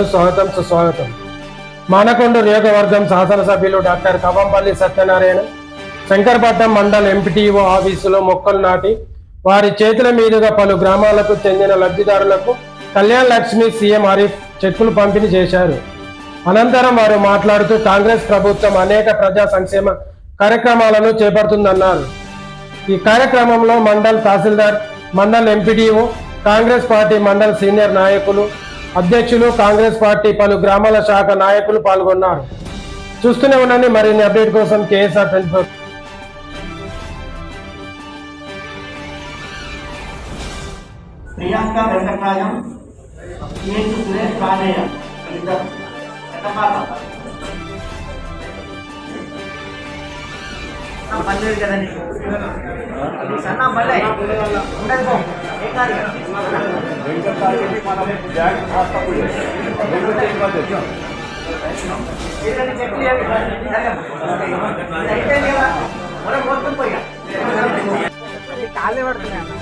స్వాగతం సుస్వాగతం. మానకొండ నియోజకవర్గం శాసనసభ్యులు డాక్టర్ కవంపల్లి సత్యనారాయణ శంకరపట్నం మండల్ ఎంపీటీఓ ఆఫీసులో మొక్కలు నాటి వారి చేతుల మీదుగా పలు గ్రామాలకు చెందిన లబ్ధిదారులకు కళ్యాణ్ లక్ష్మి సీఎం హరీఫ్ చెక్కులు పంపిణీ చేశారు. అనంతరం వారు మాట్లాడుతూ కాంగ్రెస్ ప్రభుత్వం అనేక ప్రజా సంక్షేమ కార్యక్రమాలను చేపడుతుందన్నారు. ఈ కార్యక్రమంలో mandal tahsildar, mandal MPDO, Congress party mandal senior నాయకులు, అధ్యక్షులు, కాంగ్రెస్ పార్టీ పలు గ్రామాల శాఖ నాయకులు పాల్గొన్నారు. చూస్తూనే ఉండండి మరిన్ని అప్డేట్ కోసం కేఎస్ఆర్ 24. ప్రియాంక వెంకటరాజం, సురేష్ కానయ్య పల్లెలు కదండి సన్న మళ్ళీ ఉండదు కాళ్ళే పడుతున్నాయి అన్న.